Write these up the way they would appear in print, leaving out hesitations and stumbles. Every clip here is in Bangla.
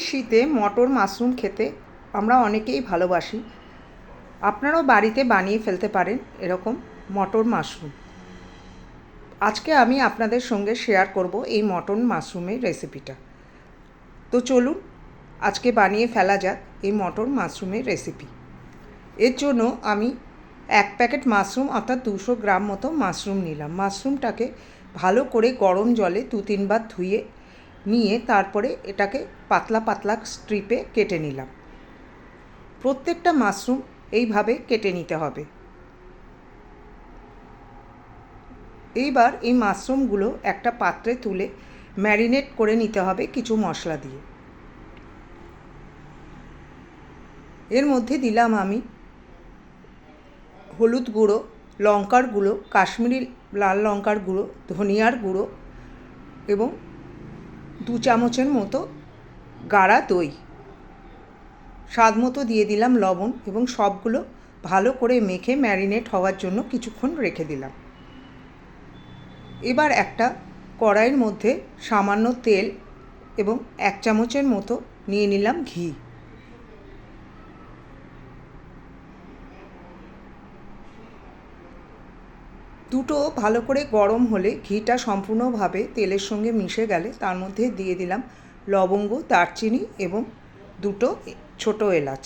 শীতে মটর মাশরুম খেতে আমরা অনেকেই ভালোবাসি। আপনারাও বাড়িতে বানিয়ে ফেলতে পারেন এরকম মটর মাশরুম। আজকে আমি আপনাদের সঙ্গে শেয়ার করব এই মটর মাশরুমের রেসিপিটা। তো চলুন আজকে বানিয়ে ফেলা যাক এই মটর মাশরুমের রেসিপি। এর জন্য আমি 1 প্যাকেট মাশরুম অর্থাৎ 200 গ্রাম মতো মাশরুম নিলাম। মাশরুমটাকে ভালো করে গরম জলে 2-3 বার ধুয়ে নিয়ে তারপরে এটাকে পাতলা পাতলা স্ট্রিপে কেটে নিলাম। প্রত্যেকটা মাশরুম এইভাবে কেটে নিতে হবে। এইবার এই মাশরুমগুলো একটা পাত্রে তুলে ম্যারিনেট করে নিতে হবে কিছু মশলা দিয়ে। এর মধ্যে দিলাম আমি হলুদ গুঁড়ো, লঙ্কার গুঁড়ো, কাশ্মীরি লাল লঙ্কার গুঁড়ো, ধনিয়ার গুঁড়ো এবং 2 চামচের মতো গাঢ়া দই। স্বাদ মতো দিয়ে দিলাম লবণ এবং সবগুলো ভালো করে মেখে ম্যারিনেট হওয়ার জন্য কিছুক্ষণ রেখে দিলাম। এবার একটা কড়াইয়ের মধ্যে সামান্য তেল এবং 1 চামচের মতো নিয়ে নিলাম ঘি। দুটো ভালো করে গরম হলে ঘিটা সম্পূর্ণভাবে তেলের সঙ্গে মিশে গেলে তার মধ্যে দিয়ে দিলাম লবঙ্গ, দারচিনি এবং 2টো ছোট এলাচ।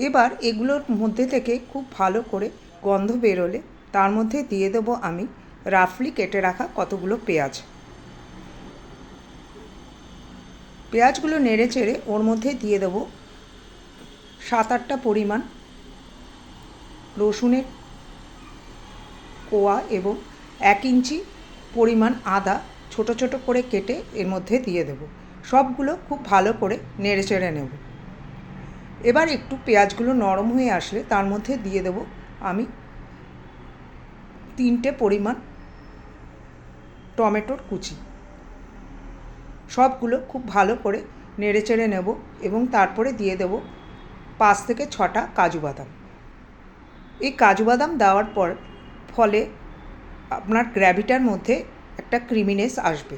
এবার এগুলোর মধ্যে থেকে খুব ভালো করে গন্ধ বেরোলে তার মধ্যে দিয়ে দেবো আমি রাফলি কেটে রাখা কতগুলো পেঁয়াজ। পেঁয়াজগুলো নেড়ে চেড়ে ওর মধ্যে দিয়ে দেবো 7-8টা পরিমাণ রসুনের কোয়া এবং 1 ইঞ্চি পরিমাণ আদা ছোট ছোট করে কেটে এর মধ্যে দিয়ে দেবো। সবগুলো খুব ভালো করে নেড়ে চেড়ে নেব। এবার একটু পেঁয়াজগুলো নরম হয়ে আসলে তার মধ্যে দিয়ে দেবো আমি 3টে পরিমাণ টমেটোর কুচি। সবগুলো খুব ভালো করে নেড়ে চেড়ে নেব এবং তারপরে দিয়ে দেব 5 থেকে 6টা কাজু বাদাম। এই কাজু বাদাম দেওয়ার পর ফলে আপনার গ্রেভিটার মধ্যে একটা ক্রিমিনেস আসবে।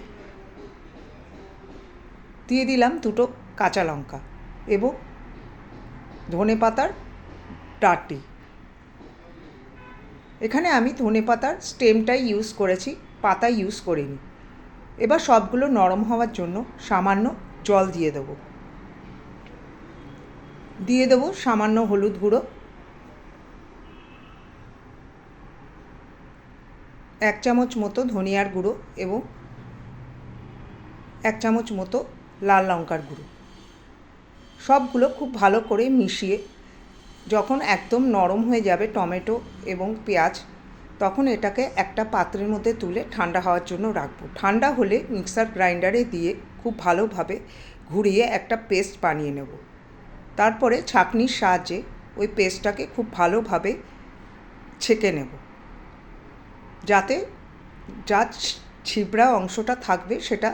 দিয়ে দিলাম 2টো কাঁচা লঙ্কা এবং ধনেপাতার ডাঁটি। এখানে আমি ধনেপাতার স্টেমটাই ইউজ করেছি, পাতা ইউজ করিনি। এবার সবগুলো নরম হওয়ার জন্য সামান্য জল দিয়ে দেবো। দিয়ে দেবো সামান্য হলুদ গুঁড়ো, 1 চামচ মতো ধনিয়ার গুঁড়ো এবং 1 চামচ মতো লাল লঙ্কার গুঁড়ো। সবগুলো খুব ভালো করে মিশিয়ে যখন একদম নরম হয়ে যাবে টমেটো এবং পেঁয়াজ, তখন এটাকে একটা পাত্রের মধ্যে তুলে ঠান্ডা হওয়ার জন্য রাখবো। ঠান্ডা হলে মিক্সার গ্রাইন্ডারে দিয়ে খুব ভালোভাবে ঘুরিয়ে একটা পেস্ট বানিয়ে নেব। তারপরে ছাঁকনির সাহায্যে ওই পেস্টটাকে খুব ভালোভাবে ছেঁকে নেব, যাতে যা ছিবড়া অংশটা থাকবে সেটা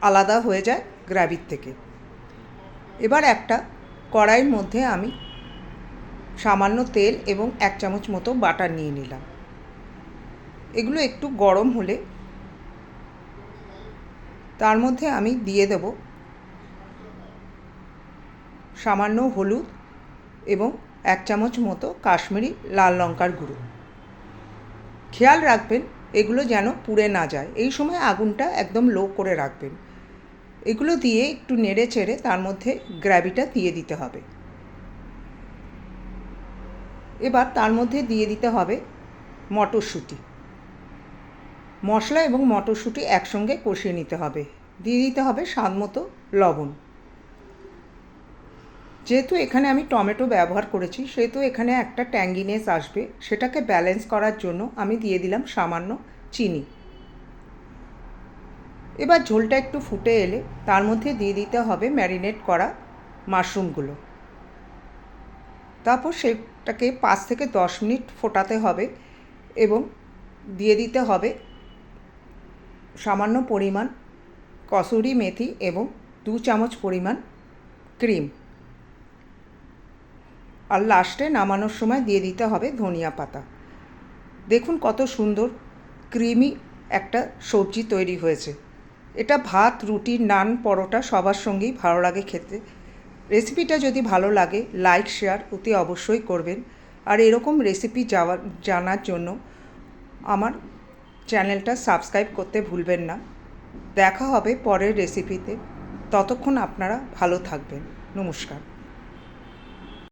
আলাদা হয়ে যায় গ্রেভির থেকে। এবার একটা কড়াইয়ের মধ্যে আমি সামান্য তেল এবং 1 চামচ মতো বাটার নিয়ে নিলাম। এগুলো একটু গরম হলে তার মধ্যে আমি দিয়ে দেব সামান্য হলুদ এবং 1 চামচ মতো কাশ্মীরি লাল লঙ্কার গুঁড়ো। খেয়াল রাখবেন এগুলো যেন পুড়ে না যায়। এই সময় আগুনটা একদম লো করে রাখবেন। এগুলো দিয়ে একটু নেড়ে চেড়ে তার মধ্যে গ্রেভিটা দিয়ে দিতে হবে। এবার তার মধ্যে দিয়ে দিতে হবে মটরশুঁটি। মশলা এবং মটরশুঁটি একসঙ্গে কষিয়ে নিতে হবে। দিয়ে দিতে হবে স্বাদ মতো লবণ। যেহেতু এখানে আমি টমেটো ব্যবহার করেছি সেহেতু এখানে একটা ট্যাঙ্গিনেস আসবে, সেটাকে ব্যালেন্স করার জন্য আমি দিয়ে দিলাম সামান্য চিনি। এবার ঝোলটা একটু ফুটে এলে তার মধ্যে দিয়ে দিতে হবে ম্যারিনেট করা মাশরুমগুলো। তারপর সেটাকে 5 থেকে 10 মিনিট ফোটাতে হবে এবং দিয়ে দিতে হবে সামান্য পরিমাণ কসুরি মেথি এবং 2 চামচ পরিমাণ ক্রিম। আর লাস্টে নামানোর সময় দিয়ে দিতে হবে ধনিয়া পাতা। দেখুন কত সুন্দর ক্রিমি একটা সবজি তৈরি হয়েছে। এটা ভাত, রুটি, নান, পরোটা সবার সঙ্গেই ভালো লাগে খেতে। রেসিপিটা যদি ভালো লাগে লাইক শেয়ার অতি অবশ্যই করবেন। আর এরকম রেসিপি জানার জন্য আমার চ্যানেলটা সাবস্ক্রাইব করতে ভুলবেন না। দেখা হবে পরের রেসিপিতে। ততক্ষণ আপনারা ভালো থাকবেন। নমস্কার।